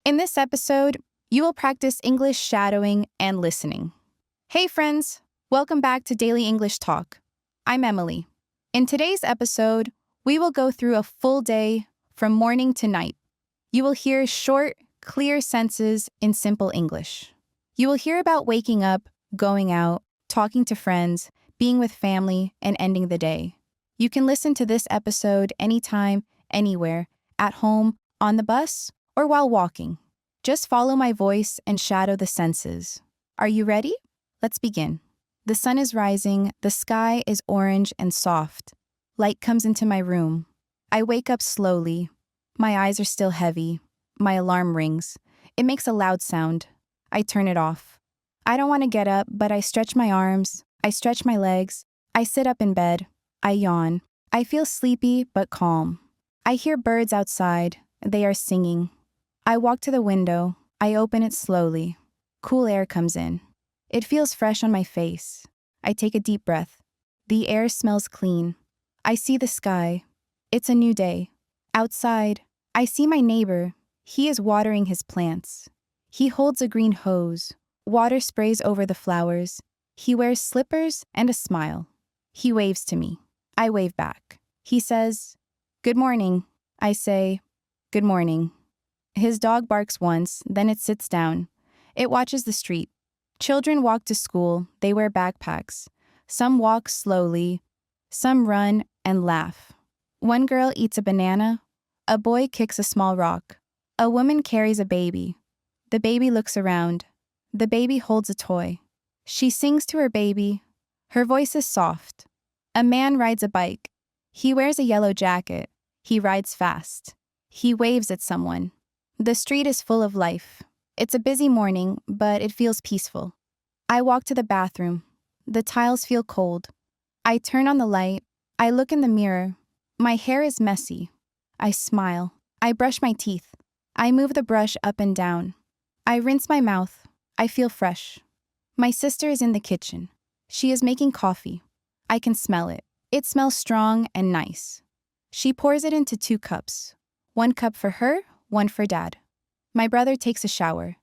In this episode, you will practice English shadowing and listening. Hey friends, welcome back to Daily English Talk. I'm Emily. In today's episode, we will go through a full day from morning to night. You will hear short, clear sentences in simple English. You will hear about waking up, going out, talking to friends, being with family, and ending the day. You can listen to this episode anytime, anywhere, at home, on the bus, or while walking. Just follow my voice and shadow the senses. Are you ready? Let's begin. The sun is rising, the sky is orange and soft. Light comes into my room. I wake up slowly. My eyes are still heavy. My alarm rings. It makes a loud sound. I turn it off. I don't want to get up, but I stretch my arms. I stretch my legs. I sit up in bed. I yawn. I feel sleepy but calm. I hear birds outside. They are singing. I walk to the window. I open it slowly. Cool air comes in. It feels fresh on my face. I take a deep breath. The air smells clean. I see the sky. It's a new day. Outside, I see my neighbor. He is watering his plants. He holds a green hose. Water sprays over the flowers. He wears slippers and a smile. He waves to me. I wave back. He says, "Good morning." I say, "Good morning." His dog barks once, then it sits down. It watches the street. Children walk to school. They wear backpacks. Some walk slowly. Some run and laugh. One girl eats a banana. A boy kicks a small rock. A woman carries a baby. The baby looks around. The baby holds a toy. She sings to her baby. Her voice is soft. A man rides a bike. He wears a yellow jacket. He rides fast. He waves at someone. The street is full of life. It's a busy morning, but it feels peaceful. I walk to the bathroom. The tiles feel cold. I turn on the light. I look in the mirror. My hair is messy. I smile. I brush my teeth. I move the brush up and down. I rinse my mouth. I feel fresh. My sister is in the kitchen. She is making coffee. I can smell it. It smells strong and nice. She pours it into 2 cups. 1 cup for her, 1 for Dad. My brother takes a shower.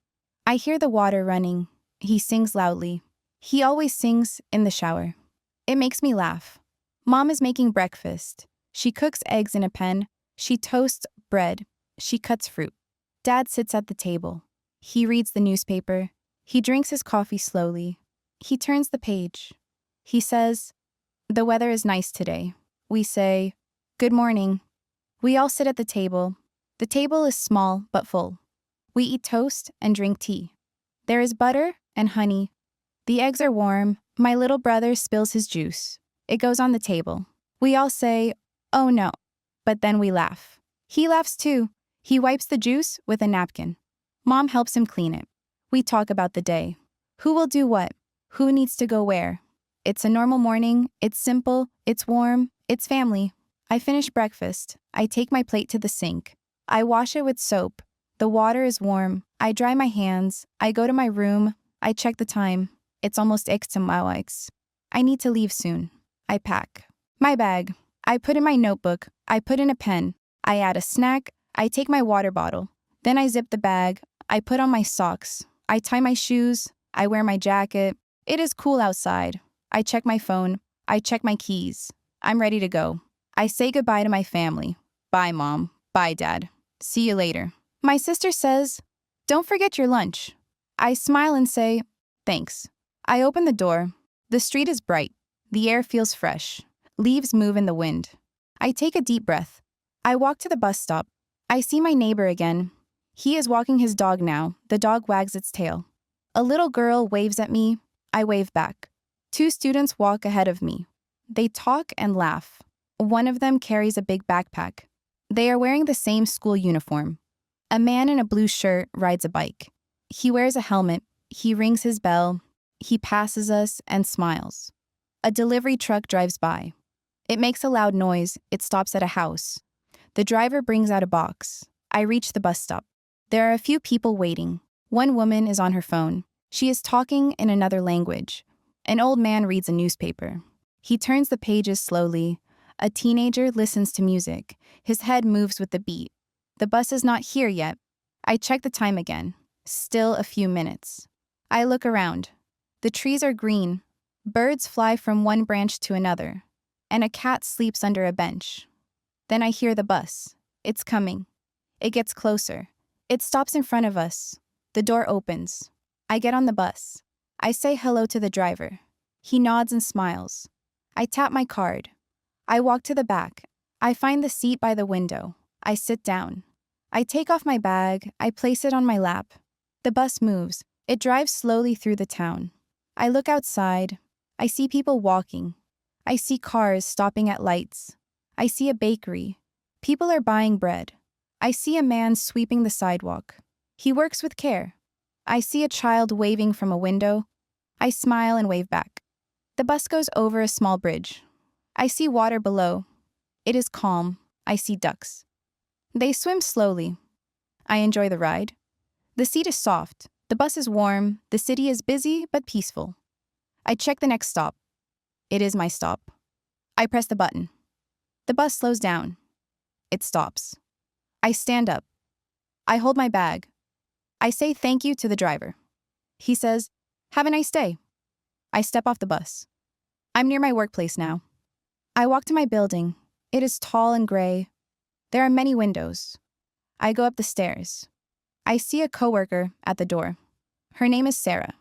I hear the water running. He sings loudly. He always sings in the shower. It makes me laugh. Mom is making breakfast. She cooks eggs in a pan. She toasts bread. She cuts fruit. Dad sits at the table. He reads the newspaper. He drinks his coffee slowly. He turns the page. He says, "The weather is nice today." We say, "Good morning." We all sit at the table. The table is small but full. We eat toast and drink tea. There is butter and honey. The eggs are warm. My little brother spills his juice. It goes on the table. We all say, "Oh no," but then we laugh. He laughs too. He wipes the juice with a napkin. Mom helps him clean it. We talk about the day. Who will do what? Who needs to go where? It's a normal morning. It's simple. It's warm. It's family. I finish breakfast. I take my plate to the sink. I wash it with soap. The water is warm. I dry my hands. I go to my room. I check the time. It's almost X. I need to leave soon. I pack. My bag. I put in my notebook. I put in a pen. I add a snack. I take my water bottle. Then I zip the bag. I put on my socks. I tie my shoes. I wear my jacket. It is cool outside. I check my phone. I check my keys. I'm ready to go. I say goodbye to my family. Bye, Mom. Bye, Dad. See you later. My sister says, "Don't forget your lunch." I smile and say, "Thanks." I open the door. The street is bright. The air feels fresh. Leaves move in the wind. I take a deep breath. I walk to the bus stop. I see my neighbor again. He is walking his dog now. The dog wags its tail. A little girl waves at me. I wave back. 2 students walk ahead of me. They talk and laugh. One of them carries a big backpack. They are wearing the same school uniform. A man in a blue shirt rides a bike. He wears a helmet. He rings his bell. He passes us and smiles. A delivery truck drives by. It makes a loud noise. It stops at a house. The driver brings out a box. I reach the bus stop. There are a few people waiting. One woman is on her phone. She is talking in another language. An old man reads a newspaper. He turns the pages slowly. A teenager listens to music. His head moves with the beat. The bus is not here yet. I check the time again. Still a few minutes. I look around. The trees are green. Birds fly from one branch to another. And a cat sleeps under a bench. Then I hear the bus. It's coming. It gets closer. It stops in front of us. The door opens. I get on the bus. I say hello to the driver. He nods and smiles. I tap my card. I walk to the back. I find the seat by the window. I sit down. I take off my bag. I place it on my lap. The bus moves. It drives slowly through the town. I look outside. I see people walking. I see cars stopping at lights. I see a bakery. People are buying bread. I see a man sweeping the sidewalk. He works with care. I see a child waving from a window. I smile and wave back. The bus goes over a small bridge. I see water below. It is calm. I see ducks. They swim slowly. I enjoy the ride. The seat is soft. The bus is warm. The city is busy but peaceful. I check the next stop. It is my stop. I press the button. The bus slows down. It stops. I stand up. I hold my bag. I say thank you to the driver. He says, "Have a nice day." I step off the bus. I'm near my workplace now. I walk to my building. It is tall and gray. There are many windows. I go up the stairs. I see a coworker at the door. Her name is Sarah.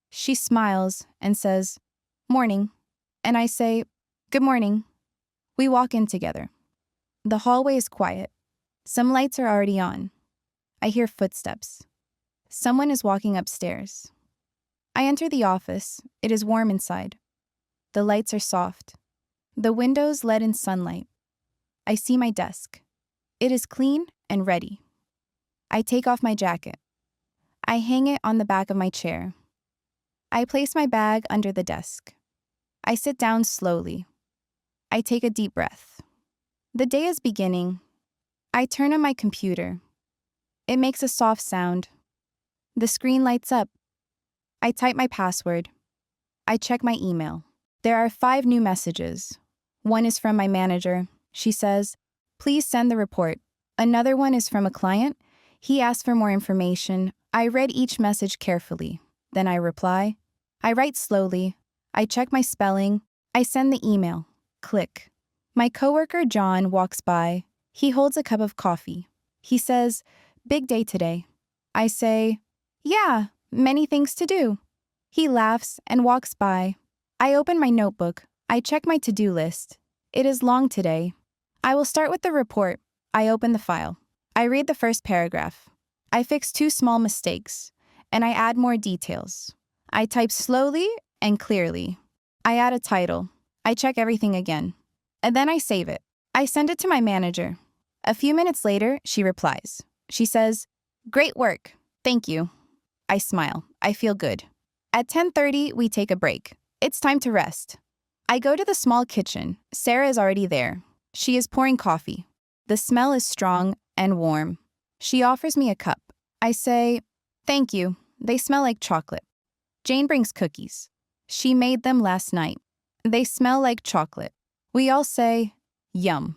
She smiles and says, "Morning." And I say, "Good morning." We walk in together. The hallway is quiet. Some lights are already on. I hear footsteps. Someone is walking upstairs. I enter the office. It is warm inside. The lights are soft. The windows let in sunlight. I see my desk. It is clean and ready. I take off my jacket. I hang it on the back of my chair. I place my bag under the desk. I sit down slowly. I take a deep breath. The day is beginning. I turn on my computer. It makes a soft sound. The screen lights up. I type my password. I check my email. There are 5 new messages. One is from my manager. She says, "Please send the report." Another one is from a client. He asked for more information. I read each message carefully. Then I reply. I write slowly. I check my spelling. I send the email. Click. My coworker John walks by. He holds a cup of coffee. He says, "Big day today." I say, "Yeah, many things to do." He laughs and walks by. I open my notebook. I check my to-do list. It is long today. I will start with the report. I open the file. I read the first paragraph. I fix 2 small mistakes, and I add more details. I type slowly and clearly. I add a title. I check everything again. And then I save it. I send it to my manager. A few minutes later, she replies. She says, "Great work. Thank you." I smile. I feel good. At 10:30, we take a break. It's time to rest. I go to the small kitchen. Sarah is already there. She is pouring coffee. The smell is strong and warm. She offers me a cup. I say, "Thank you. They smell like chocolate." Jane brings cookies. She made them last night. They smell like chocolate. We all say, "Yum."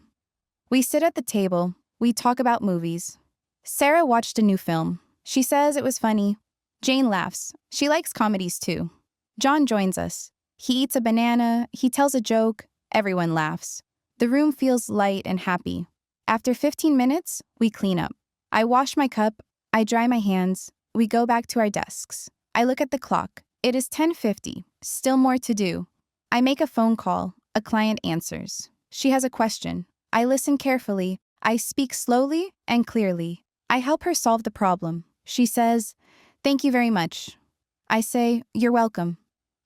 We sit at the table. We talk about movies. Sarah watched a new film. She says it was funny. Jane laughs. She likes comedies too. John joins us. He eats a banana. He tells a joke. Everyone laughs. The room feels light and happy. After 15 minutes, we clean up. I wash my cup. I dry my hands. We go back to our desks. I look at the clock. It is 10:50. Still more to do. I make a phone call. A client answers. She has a question. I listen carefully. I speak slowly and clearly. I help her solve the problem. She says, "Thank you very much." I say, "You're welcome."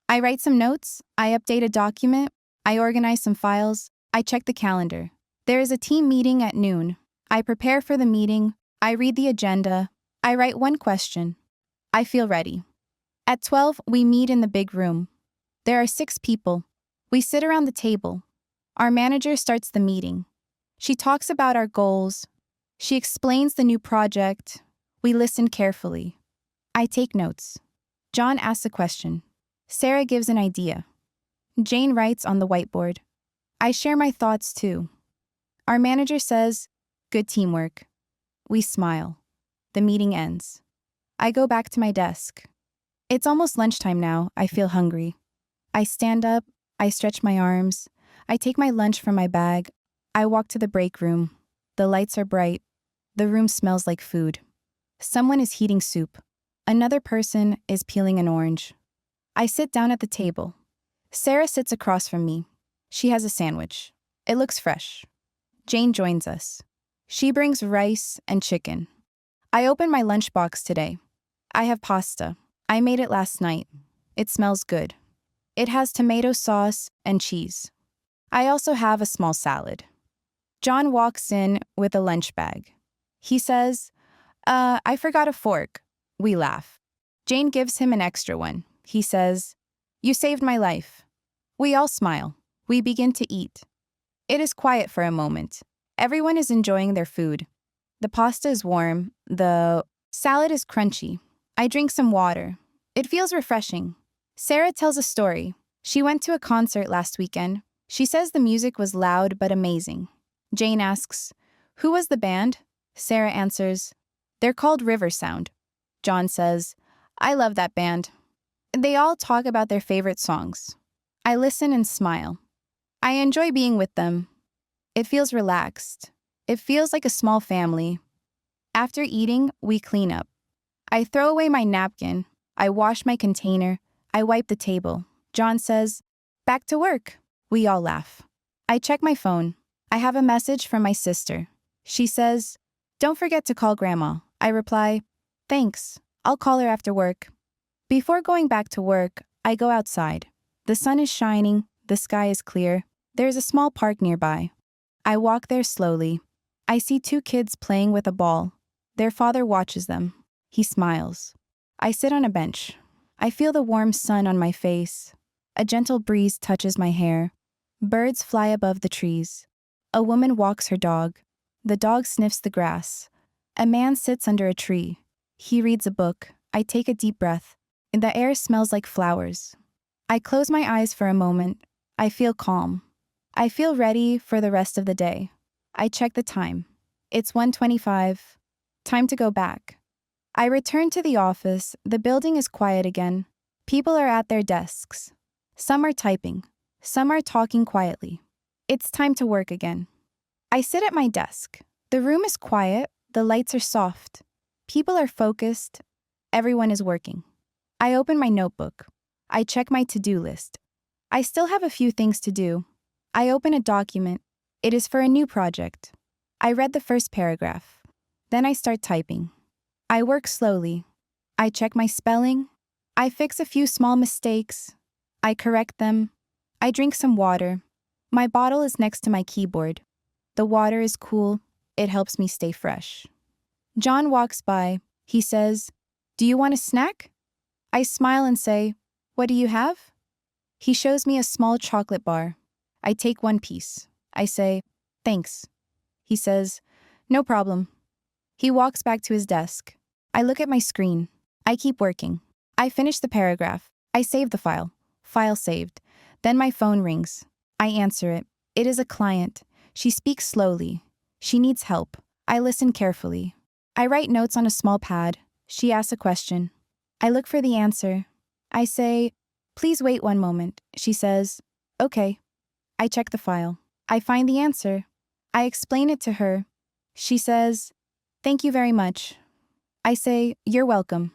I write some notes. I update a document. I organize some files. I check the calendar. There is a team meeting at noon. I prepare for the meeting. I read the agenda. I write one question. I feel ready. At 12, we meet in the big room. There are 6 people. We sit around the table. Our manager starts the meeting. She talks about our goals. She explains the new project. We listen carefully. I take notes. John asks a question. Sarah gives an idea. Jane writes on the whiteboard. I share my thoughts too. Our manager says, "Good teamwork." We smile. The meeting ends. I go back to my desk. It's almost lunchtime now. I feel hungry. I stand up. I stretch my arms. I take my lunch from my bag. I walk to the break room. The lights are bright. The room smells like food. Someone is heating soup. Another person is peeling an orange. I sit down at the table. Sarah sits across from me. She has a sandwich. It looks fresh. Jane joins us. She brings rice and chicken. I open my lunchbox today. I have pasta. I made it last night. It smells good. It has tomato sauce and cheese. I also have a small salad. John walks in with a lunch bag. He says, I forgot a fork. We laugh. Jane gives him an extra one. He says, you saved my life. We all smile. We begin to eat. It is quiet for a moment. Everyone is enjoying their food. The pasta is warm. The salad is crunchy. I drink some water. It feels refreshing. Sarah tells a story. She went to a concert last weekend. She says the music was loud but amazing. Jane asks, who was the band? Sarah answers, they're called River Sound. John says, I love that band. They all talk about their favorite songs. I listen and smile. I enjoy being with them. It feels relaxed. It feels like a small family. After eating, we clean up. I throw away my napkin. I wash my container. I wipe the table. John says, back to work. We all laugh. I check my phone. I have a message from my sister. She says, don't forget to call Grandma. I reply, thanks. I'll call her after work. Before going back to work, I go outside. The sun is shining. The sky is clear. There's a small park nearby. I walk there slowly. I see two kids playing with a ball. Their father watches them. He smiles. I sit on a bench. I feel the warm sun on my face. A gentle breeze touches my hair. Birds fly above the trees. A woman walks her dog. The dog sniffs the grass. A man sits under a tree. He reads a book. I take a deep breath. The air smells like flowers. I close my eyes for a moment. I feel calm. I feel ready for the rest of the day. I check the time. It's 1:25. Time to go back. I return to the office. The building is quiet again. People are at their desks. Some are typing. Some are talking quietly. It's time to work again. I sit at my desk. The room is quiet. The lights are soft. People are focused. Everyone is working. I open my notebook. I check my to-do list. I still have a few things to do. I open a document. It is for a new project. I read the first paragraph. Then I start typing. I work slowly. I check my spelling. I fix a few small mistakes. I correct them. I drink some water. My bottle is next to my keyboard. The water is cool. It helps me stay fresh. John walks by. He says, do you want a snack? I smile and say, what do you have? He shows me a small chocolate bar. I take one piece. I say, thanks. He says, no problem. He walks back to his desk. I look at my screen. I keep working. I finish the paragraph. I save the file. File saved. Then my phone rings. I answer it. It is a client. She speaks slowly. She needs help. I listen carefully. I write notes on a small pad. She asks a question. I look for the answer. I say, please wait one moment. She says, okay. I check the file. I find the answer. I explain it to her. She says, thank you very much. I say, you're welcome.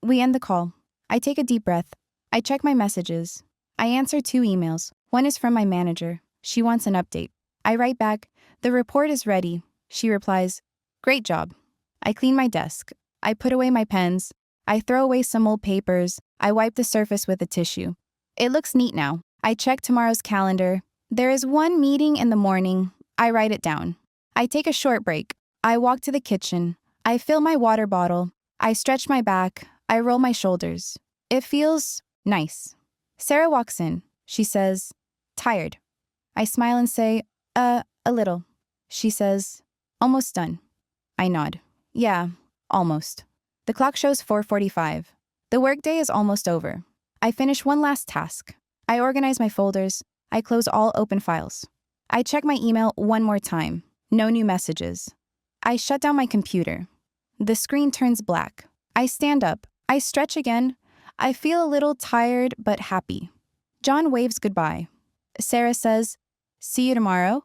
We end the call. I take a deep breath. I check my messages. I answer 2 emails. One is from my manager. She wants an update. I write back, the report is ready. She replies, great job. I clean my desk. I put away my pens. I throw away some old papers. I wipe the surface with a tissue. It looks neat now. I check tomorrow's calendar. There is one meeting in the morning. I write it down. I take a short break. I walk to the kitchen. I fill my water bottle. I stretch my back. I roll my shoulders. It feels nice. Sarah walks in. She says, tired. I smile and say, a little. She says, almost done. I nod. Yeah, almost. The clock shows 4:45. The workday is almost over. I finish one last task. I organize my folders. I close all open files. I check my email one more time. No new messages. I shut down my computer. The screen turns black. I stand up. I stretch again. I feel a little tired but happy. John waves goodbye. Sarah says, "See you tomorrow."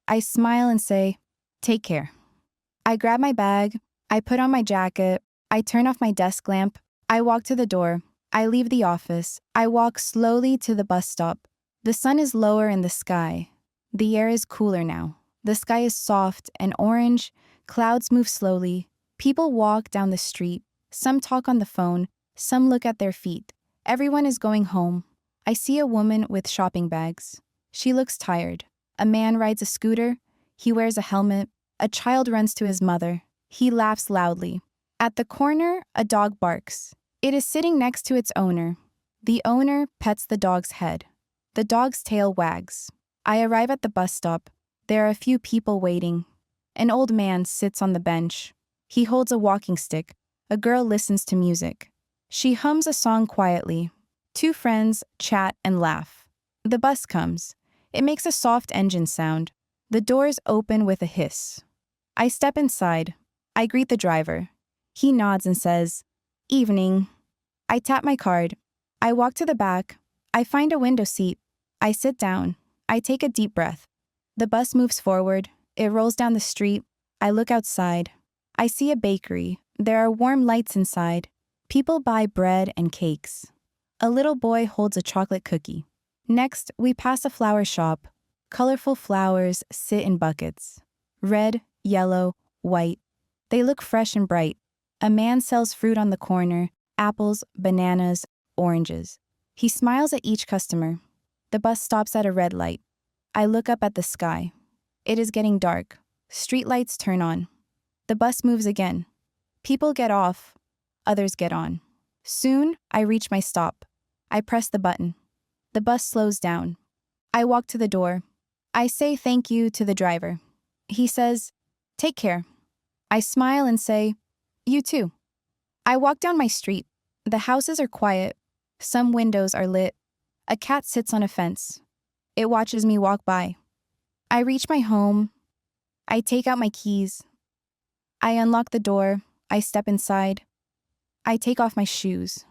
I smile and say, "Take care." I grab my bag. I put on my jacket. I turn off my desk lamp. I walk to the door. I leave the office. I walk slowly to the bus stop. The sun is lower in the sky. The air is cooler now. The sky is soft and orange. Clouds move slowly. People walk down the street. Some talk on the phone. Some look at their feet. Everyone is going home. I see a woman with shopping bags. She looks tired. A man rides a scooter. He wears a helmet. A child runs to his mother. He laughs loudly. At the corner, a dog barks. It is sitting next to its owner. The owner pets the dog's head. The dog's tail wags. I arrive at the bus stop. There are a few people waiting. An old man sits on the bench. He holds a walking stick. A girl listens to music. She hums a song quietly. Two friends chat and laugh. The bus comes. It makes a soft engine sound. The doors open with a hiss. I step inside. I greet the driver. He nods and says, "Evening." I tap my card. I walk to the back. I find a window seat. I sit down. I take a deep breath. The bus moves forward. It rolls down the street. I look outside. I see a bakery. There are warm lights inside. People buy bread and cakes. A little boy holds a chocolate cookie. Next, we pass a flower shop. Colorful flowers sit in buckets. Red, yellow, white. They look fresh and bright. A man sells fruit on the corner, apples, bananas, oranges. He smiles at each customer. The bus stops at a red light. I look up at the sky. It is getting dark. Street lights turn on. The bus moves again. People get off. Others get on. Soon, I reach my stop. I press the button. The bus slows down. I walk to the door. I say thank you to the driver. He says, "Take care." I smile and say, "You too." I walk down my street. The houses are quiet. Some windows are lit. A cat sits on a fence. It watches me walk by. I reach my home. I take out my keys. I unlock the door. I step inside. I take off my shoes.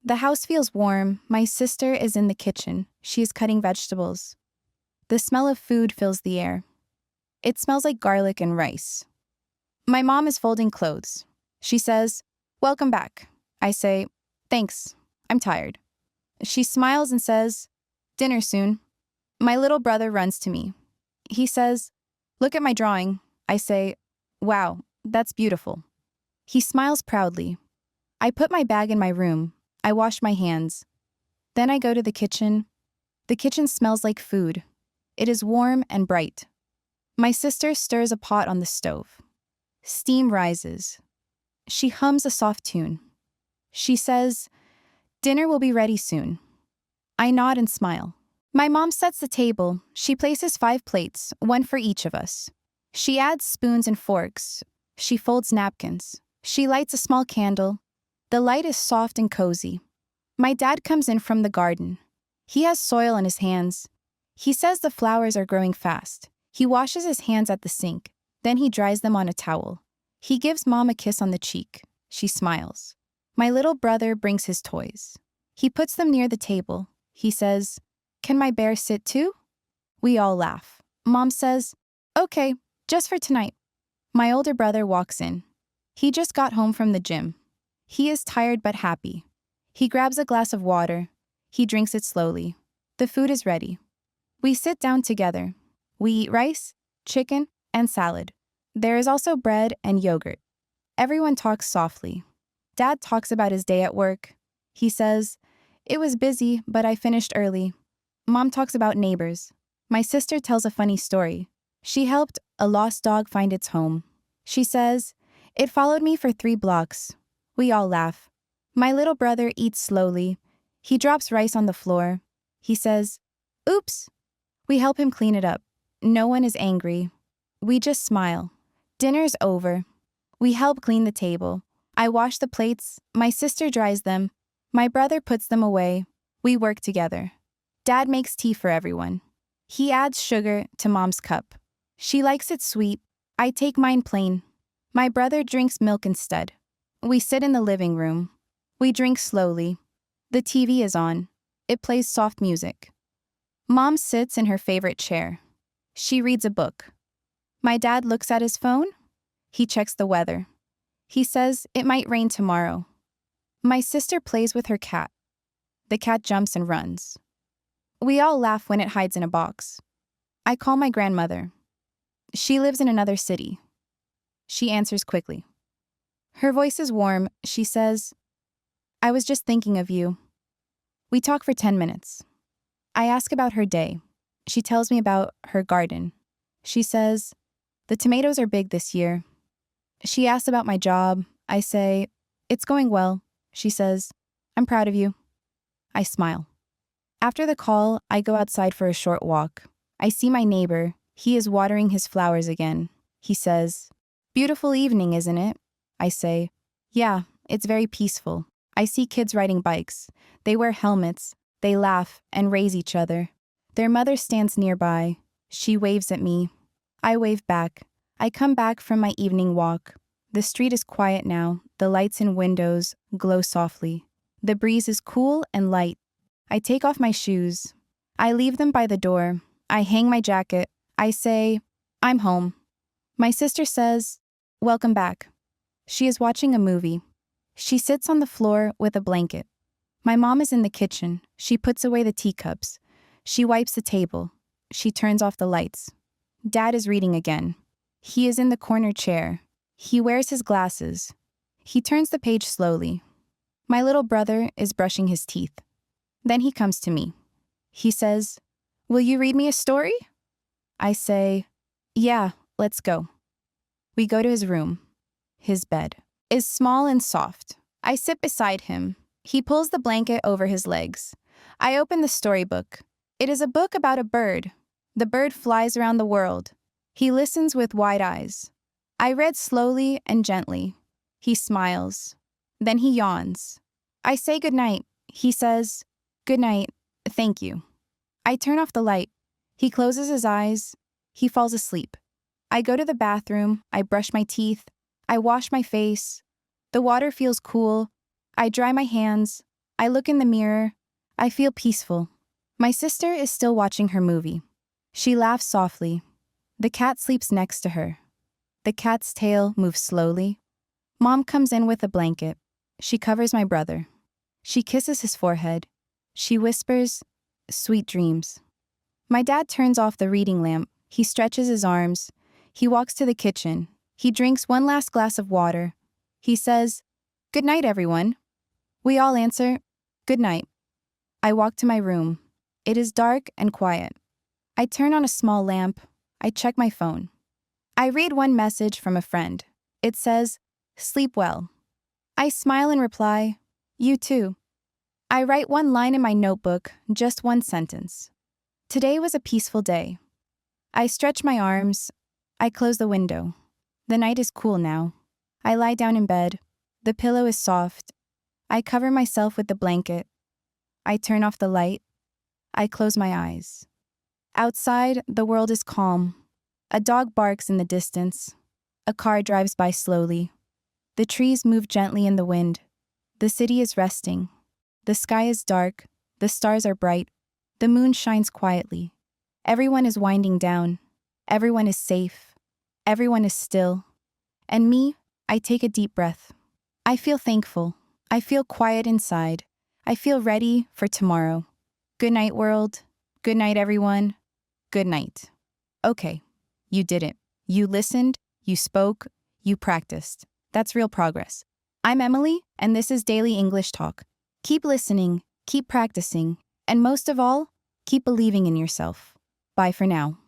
The house feels warm. My sister is in the kitchen. She is cutting vegetables. The smell of food fills the air. It smells like garlic and rice. My mom is folding clothes. She says, "Welcome back." I say, "Thanks. I'm tired." She smiles and says, "Dinner soon." My little brother runs to me. He says, "Look at my drawing." I say, "Wow, that's beautiful." He smiles proudly. I put my bag in my room. I wash my hands. Then I go to the kitchen. The kitchen smells like food. It is warm and bright. My sister stirs a pot on the stove. Steam rises. She hums a soft tune. She says, "Dinner will be ready soon." I nod and smile. My mom sets the table. She places 5 plates, one for each of us. She adds spoons and forks. She folds napkins. She lights a small candle. The light is soft and cozy. My dad comes in from the garden. He has soil on his hands. He says the flowers are growing fast. He washes his hands at the sink. Then he dries them on a towel. He gives Mom a kiss on the cheek. She smiles. My little brother brings his toys. He puts them near the table. He says, "Can my bear sit too?" We all laugh. Mom says, "Okay, just for tonight." My older brother walks in. He just got home from the gym. He is tired but happy. He grabs a glass of water. He drinks it slowly. The food is ready. We sit down together. We eat rice, chicken, and salad. There is also bread and yogurt. Everyone talks softly. Dad talks about his day at work. He says, "It was busy, but I finished early." Mom talks about neighbors. My sister tells a funny story. She helped a lost dog find its home. She says, "It followed me for 3 blocks." We all laugh. My little brother eats slowly. He drops rice on the floor. He says, "Oops." We help him clean it up. No one is angry. We just smile. Dinner's over. We help clean the table. I wash the plates. My sister dries them. My brother puts them away. We work together. Dad makes tea for everyone. He adds sugar to Mom's cup. She likes it sweet. I take mine plain. My brother drinks milk instead. We sit in the living room. We drink slowly. The TV is on. It plays soft music. Mom sits in her favorite chair. She reads a book. My dad looks at his phone. He checks the weather. He says it might rain tomorrow. My sister plays with her cat. The cat jumps and runs. We all laugh when it hides in a box. I call my grandmother. She lives in another city. She answers quickly. Her voice is warm. She says, "I was just thinking of you." We talk for 10 minutes. I ask about her day. She tells me about her garden. She says, "The tomatoes are big this year." She asks about my job. I say, "It's going well." She says, "I'm proud of you." I smile. After the call, I go outside for a short walk. I see my neighbor. He is watering his flowers again. He says, "Beautiful evening, isn't it?" I say, "Yeah, it's very peaceful." I see kids riding bikes. They wear helmets. They laugh and raise each other. Their mother stands nearby. She waves at me. I wave back. I come back from my evening walk. The street is quiet now. The lights in windows glow softly. The breeze is cool and light. I take off my shoes. I leave them by the door. I hang my jacket. I say, "I'm home." My sister says, "Welcome back." She is watching a movie. She sits on the floor with a blanket. My mom is in the kitchen. She puts away the teacups. She wipes the table. She turns off the lights. Dad is reading again. He is in the corner chair. He wears his glasses. He turns the page slowly. My little brother is brushing his teeth. Then he comes to me. He says, "Will you read me a story?" I say, "Yeah, let's go." We go to his room. His bed is small and soft. I sit beside him. He pulls the blanket over his legs. I open the storybook. It is a book about a bird. The bird flies around the world. He listens with wide eyes. I read slowly and gently. He smiles. Then he yawns. I say goodnight. He says, "Good night, thank you." I turn off the light. He closes his eyes. He falls asleep. I go to the bathroom. I brush my teeth. I wash my face. The water feels cool. I dry my hands. I look in the mirror. I feel peaceful. My sister is still watching her movie. She laughs softly. The cat sleeps next to her. The cat's tail moves slowly. Mom comes in with a blanket. She covers my brother. She kisses his forehead. She whispers, "Sweet dreams." My dad turns off the reading lamp. He stretches his arms. He walks to the kitchen. He drinks one last glass of water. He says, "Good night, everyone." We all answer, "Good night." I walk to my room. It is dark and quiet. I turn on a small lamp. I check my phone. I read one message from a friend. It says, "Sleep well." I smile and reply, "You too." I write one line in my notebook, just one sentence. Today was a peaceful day. I stretch my arms. I close the window. The night is cool now. I lie down in bed. The pillow is soft. I cover myself with the blanket. I turn off the light. I close my eyes. Outside, the world is calm. A dog barks in the distance. A car drives by slowly. The trees move gently in the wind. The city is resting. The sky is dark. The stars are bright. The moon shines quietly. Everyone is winding down. Everyone is safe. Everyone is still. And me, I take a deep breath. I feel thankful. I feel quiet inside. I feel ready for tomorrow. Good night, world. Good night, everyone. Good night. Okay, you did it. You listened, you spoke, you practiced. That's real progress. I'm Emily, and this is Daily English Talk. Keep listening, keep practicing, and most of all, keep believing in yourself. Bye for now.